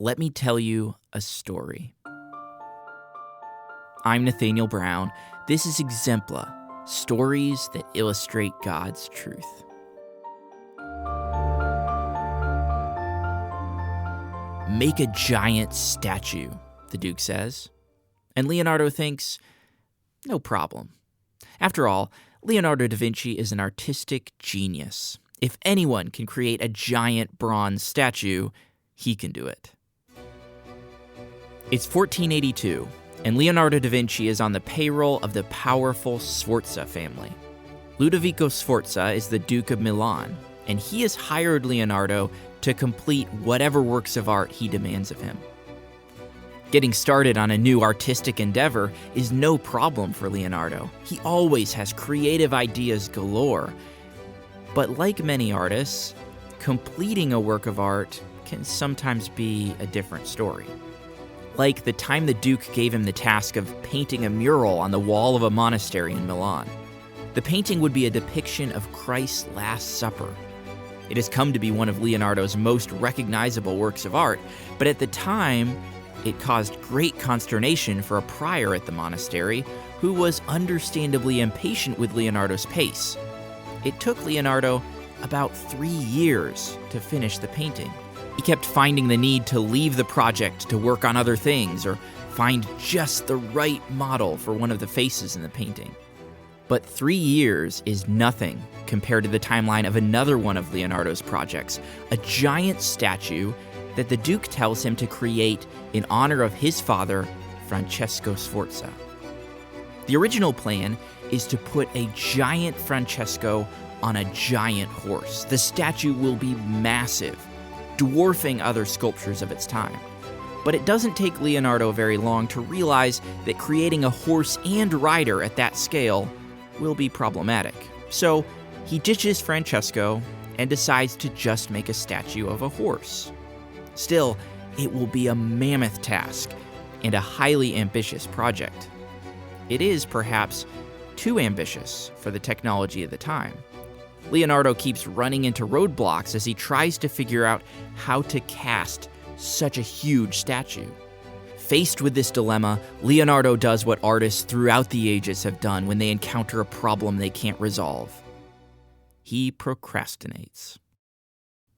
let me tell you a story. I'm Nathaniel Brown. This is Exempla, stories that illustrate God's truth. Make a giant statue, the Duke says. And Leonardo thinks, no problem. After all, Leonardo da Vinci is an artistic genius. If anyone can create a giant bronze statue, he can do it. It's 1482, and Leonardo da Vinci is on the payroll of the powerful Sforza family. Ludovico Sforza is the Duke of Milan, and he has hired Leonardo to complete whatever works of art he demands of him. Getting started on a new artistic endeavor is no problem for Leonardo. He always has creative ideas galore. But like many artists, completing a work of art can sometimes be a different story. Like the time the Duke gave him the task of painting a mural on the wall of a monastery in Milan. The painting would be a depiction of Christ's Last Supper. It has come to be one of Leonardo's most recognizable works of art, but at the time, it caused great consternation for a prior at the monastery who was understandably impatient with Leonardo's pace. It took Leonardo about 3 years to finish the painting. He kept finding the need to leave the project to work on other things or find just the right model for one of the faces in the painting. But 3 years is nothing compared to the timeline of another one of Leonardo's projects, a giant statue that the Duke tells him to create in honor of his father, Francesco Sforza. The original plan is to put a giant Francesco on a giant horse. The statue will be massive, dwarfing other sculptures of its time. But it doesn't take Leonardo very long to realize that creating a horse and rider at that scale will be problematic. So he ditches Francesco and decides to just make a statue of a horse. Still, it will be a mammoth task and a highly ambitious project. It is perhaps too ambitious for the technology of the time. Leonardo keeps running into roadblocks as he tries to figure out how to cast such a huge statue. Faced with this dilemma, Leonardo does what artists throughout the ages have done when they encounter a problem they can't resolve. He procrastinates.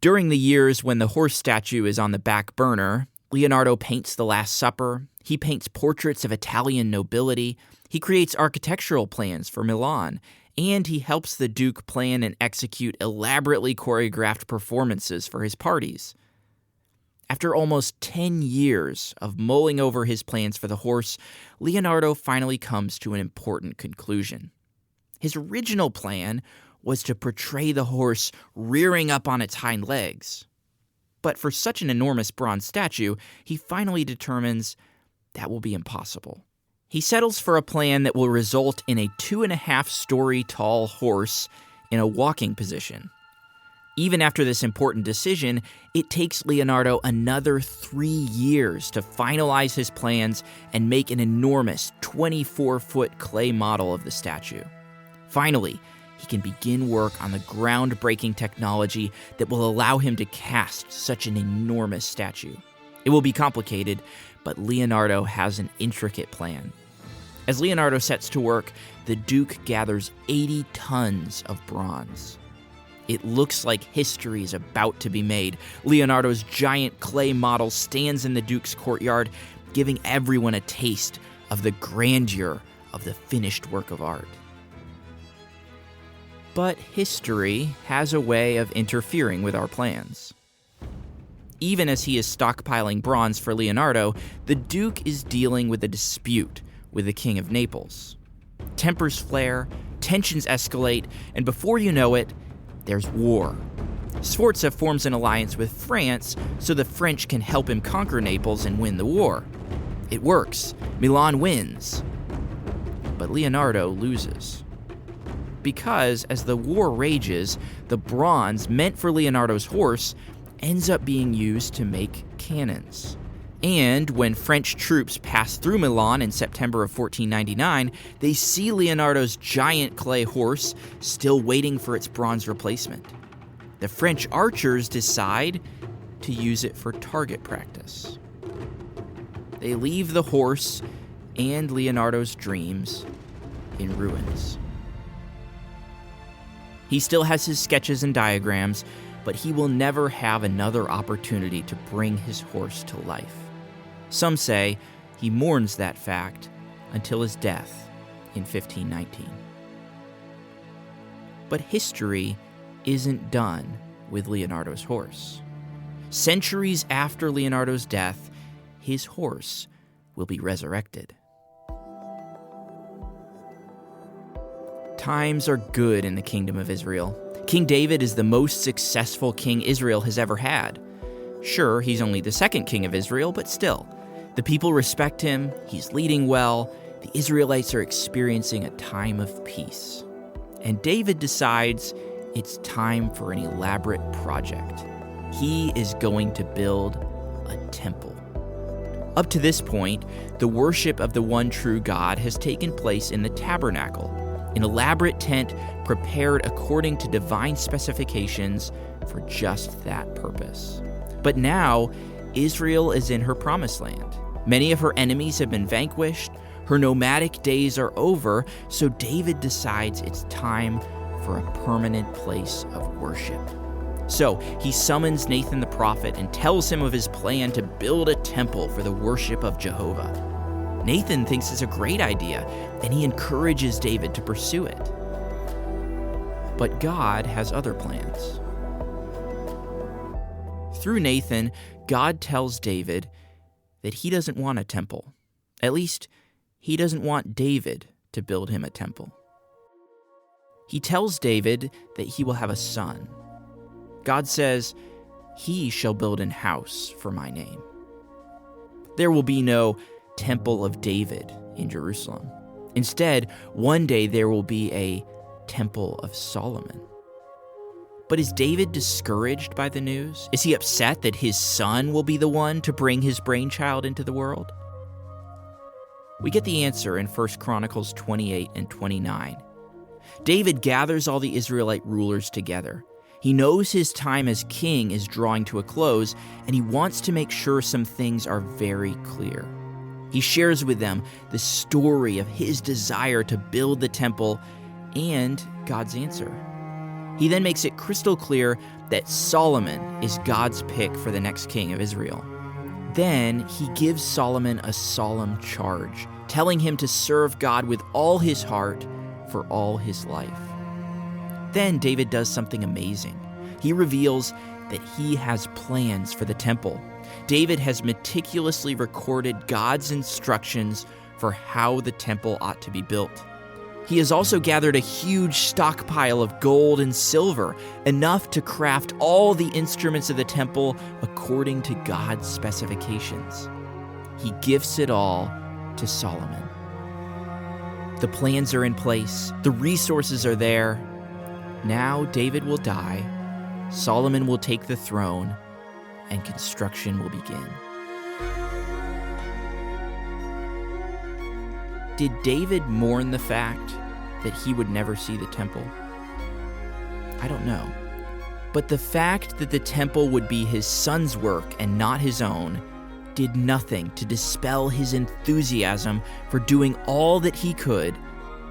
During the years when the horse statue is on the back burner, Leonardo paints the Last Supper, he paints portraits of Italian nobility, he creates architectural plans for Milan, and he helps the Duke plan and execute elaborately choreographed performances for his parties. After almost 10 years of mulling over his plans for the horse, Leonardo finally comes to an important conclusion. His original plan was to portray the horse rearing up on its hind legs. But for such an enormous bronze statue, he finally determines that will be impossible. He settles for a plan that will result in a 2.5-story tall horse in a walking position. Even after this important decision, it takes Leonardo another 3 years to finalize his plans and make an enormous 24-foot clay model of the statue. Finally, he can begin work on the groundbreaking technology that will allow him to cast such an enormous statue. It will be complicated, but Leonardo has an intricate plan. As Leonardo sets to work, the Duke gathers 80 tons of bronze. It looks like history is about to be made. Leonardo's giant clay model stands in the Duke's courtyard, giving everyone a taste of the grandeur of the finished work of art. But history has a way of interfering with our plans. Even as he is stockpiling bronze for Leonardo, the Duke is dealing with a dispute with the King of Naples. Tempers flare, tensions escalate, and before you know it, there's war. Sforza forms an alliance with France so the French can help him conquer Naples and win the war. It works. Milan wins. But Leonardo loses. Because as the war rages, the bronze meant for Leonardo's horse ends up being used to make cannons. And when French troops pass through Milan in September of 1499, they see Leonardo's giant clay horse still waiting for its bronze replacement. The French archers decide to use it for target practice. They leave the horse and Leonardo's dreams in ruins. He still has his sketches and diagrams, but he will never have another opportunity to bring his horse to life. Some say he mourns that fact until his death in 1519. But history isn't done with Leonardo's horse. Centuries after Leonardo's death, his horse will be resurrected. Times are good in the kingdom of Israel. King David is the most successful king Israel has ever had. Sure, he's only the second king of Israel, but still. The people respect him, he's leading well, the Israelites are experiencing a time of peace. And David decides it's time for an elaborate project. He is going to build a temple. Up to this point, the worship of the one true God has taken place in the tabernacle, an elaborate tent prepared according to divine specifications for just that purpose. But now, Israel is in her promised land. Many of her enemies have been vanquished, her nomadic days are over, so David decides it's time for a permanent place of worship. So he summons Nathan the prophet and tells him of his plan to build a temple for the worship of Jehovah. Nathan thinks it's a great idea, and he encourages David to pursue it. But God has other plans. Through Nathan, God tells David that he doesn't want a temple. At least, he doesn't want David to build him a temple. He tells David that he will have a son. God says, "He shall build an house for my name." There will be no Temple of David in Jerusalem. Instead, one day there will be a Temple of Solomon. But is David discouraged by the news? Is he upset that his son will be the one to bring his brainchild into the world? We get the answer in 1 Chronicles 28 and 29. David gathers all the Israelite rulers together. He knows his time as king is drawing to a close, and he wants to make sure some things are very clear. He shares with them the story of his desire to build the temple and God's answer. He then makes it crystal clear that Solomon is God's pick for the next king of Israel. Then he gives Solomon a solemn charge, telling him to serve God with all his heart for all his life. Then David does something amazing. He reveals that he has plans for the temple. David has meticulously recorded God's instructions for how the temple ought to be built. He has also gathered a huge stockpile of gold and silver, enough to craft all the instruments of the temple according to God's specifications. He gifts it all to Solomon. The plans are in place, the resources are there. Now David will die, Solomon will take the throne, and construction will begin. Did David mourn the fact that he would never see the temple? I don't know. But the fact that the temple would be his son's work and not his own did nothing to dispel his enthusiasm for doing all that he could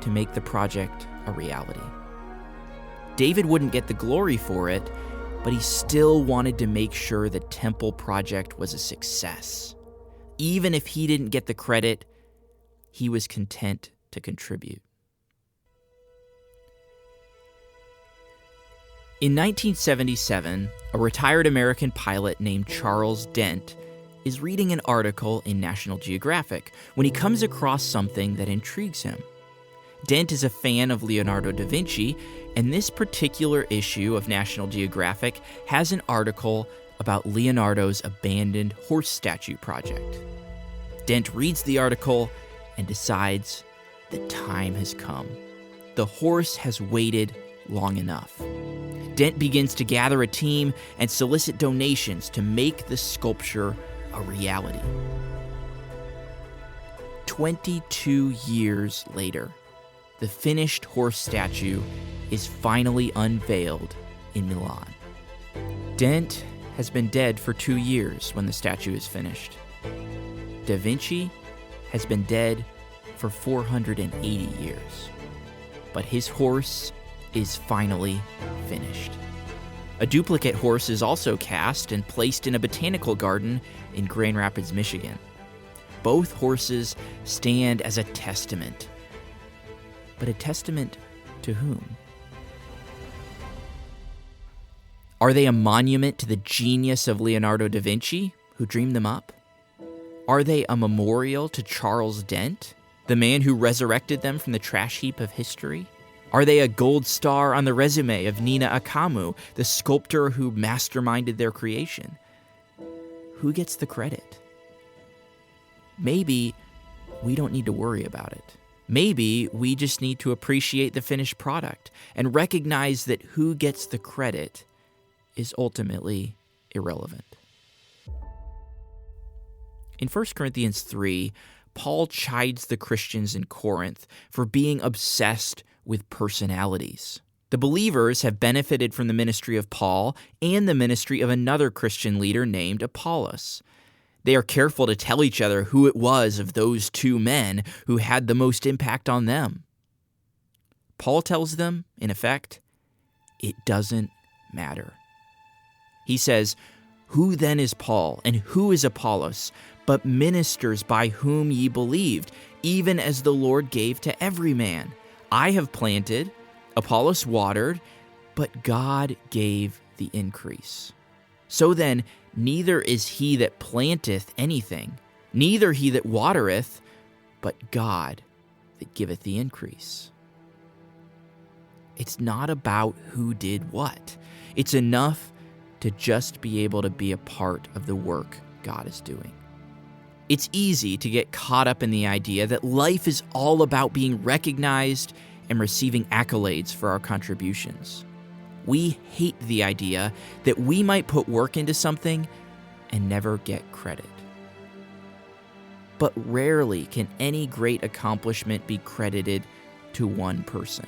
to make the project a reality. David wouldn't get the glory for it, but he still wanted to make sure the temple project was a success. Even if he didn't get the credit, he was content to contribute. In 1977, a retired American pilot named Charles Dent is reading an article in National Geographic when he comes across something that intrigues him. Dent is a fan of Leonardo da Vinci, and this particular issue of National Geographic has an article about Leonardo's abandoned horse statue project. Dent reads the article and decides the time has come. The horse has waited long enough. Dent begins to gather a team and solicit donations to make the sculpture a reality. 22 years later, the finished horse statue is finally unveiled in Milan. Dent has been dead for 2 years when the statue is finished. Da Vinci has been dead for 480 years. But his horse is finally finished. A duplicate horse is also cast and placed in a botanical garden in Grand Rapids, Michigan. Both horses stand as a testament. But a testament to whom? Are they a monument to the genius of Leonardo da Vinci, who dreamed them up? Are they a memorial to Charles Dent, the man who resurrected them from the trash heap of history? Are they a gold star on the resume of Nina Akamu, the sculptor who masterminded their creation? Who gets the credit? Maybe we don't need to worry about it. Maybe we just need to appreciate the finished product and recognize that who gets the credit is ultimately irrelevant. In 1 Corinthians 3, Paul chides the Christians in Corinth for being obsessed with personalities. The believers have benefited from the ministry of Paul and the ministry of another Christian leader named Apollos. They are careful to tell each other who it was of those two men who had the most impact on them. Paul tells them, in effect, it doesn't matter. He says, "Who then is Paul, and who is Apollos, but ministers by whom ye believed, even as the Lord gave to every man? I have planted, Apollos watered, but God gave the increase. So then, neither is he that planteth anything, neither he that watereth, but God that giveth the increase." It's not about who did what. It's enough to just be able to be a part of the work God is doing. It's easy to get caught up in the idea that life is all about being recognized and receiving accolades for our contributions. We hate the idea that we might put work into something and never get credit. But rarely can any great accomplishment be credited to one person.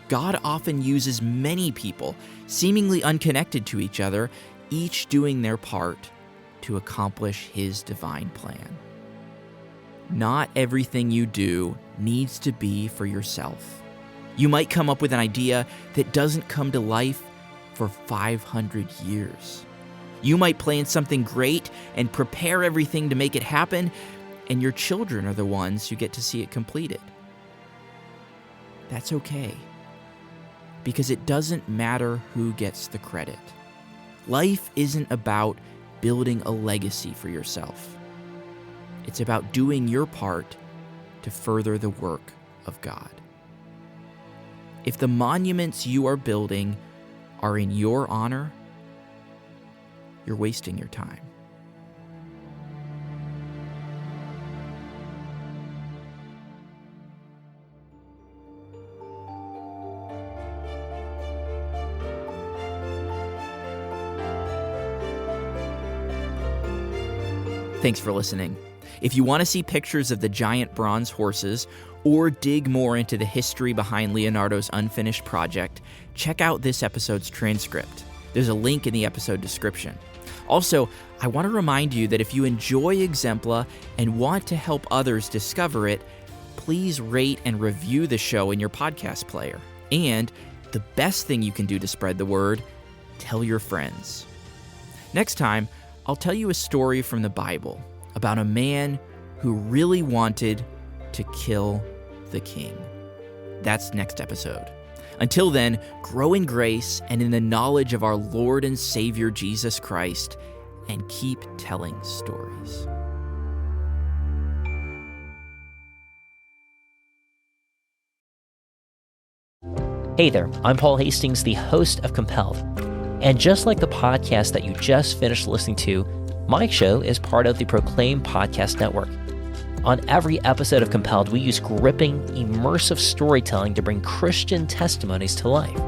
God often uses many people, seemingly unconnected to each other, each doing their part to accomplish His divine plan. Not everything you do needs to be for yourself. You might come up with an idea that doesn't come to life for 500 years. You might plan something great and prepare everything to make it happen, and your children are the ones who get to see it completed. That's okay, because it doesn't matter who gets the credit. Life isn't about building a legacy for yourself. It's about doing your part to further the work of God. If the monuments you are building are in your honor, you're wasting your time. Thanks for listening. If you want to see pictures of the giant bronze horses or dig more into the history behind Leonardo's unfinished project, check out this episode's transcript. There's a link in the episode description. Also, I want to remind you that if you enjoy Exempla and want to help others discover it, please rate and review the show in your podcast player. And the best thing you can do to spread the word, tell your friends. Next time, I'll tell you a story from the Bible about a man who really wanted to kill the king. That's next episode. Until then, grow in grace and in the knowledge of our Lord and Savior Jesus Christ, and keep telling stories. Hey there, I'm Paul Hastings, the host of Compelled. And just like the podcast that you just finished listening to, my show is part of the Proclaim Podcast Network. On every episode of Compelled, we use gripping, immersive storytelling to bring Christian testimonies to life.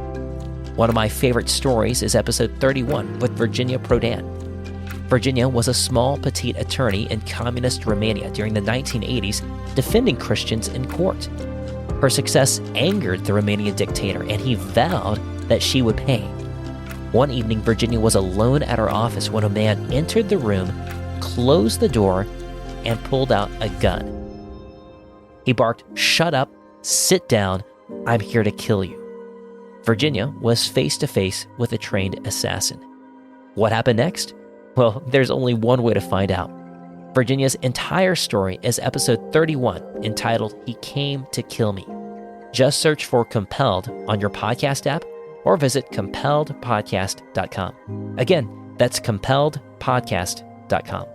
One of my favorite stories is episode 31 with Virginia Prodan. Virginia was a small, petite attorney in communist Romania during the 1980s, defending Christians in court. Her success angered the Romanian dictator, and he vowed that she would pay. One evening, Virginia was alone at her office when a man entered the room, closed the door, and pulled out a gun. He barked, "Shut up, sit down, I'm here to kill you." Virginia was face to face with a trained assassin. What happened next? Well, there's only one way to find out. Virginia's entire story is episode 31, entitled "He Came to Kill Me." Just search for Compelled on your podcast app or visit compelledpodcast.com. Again, that's compelledpodcast.com.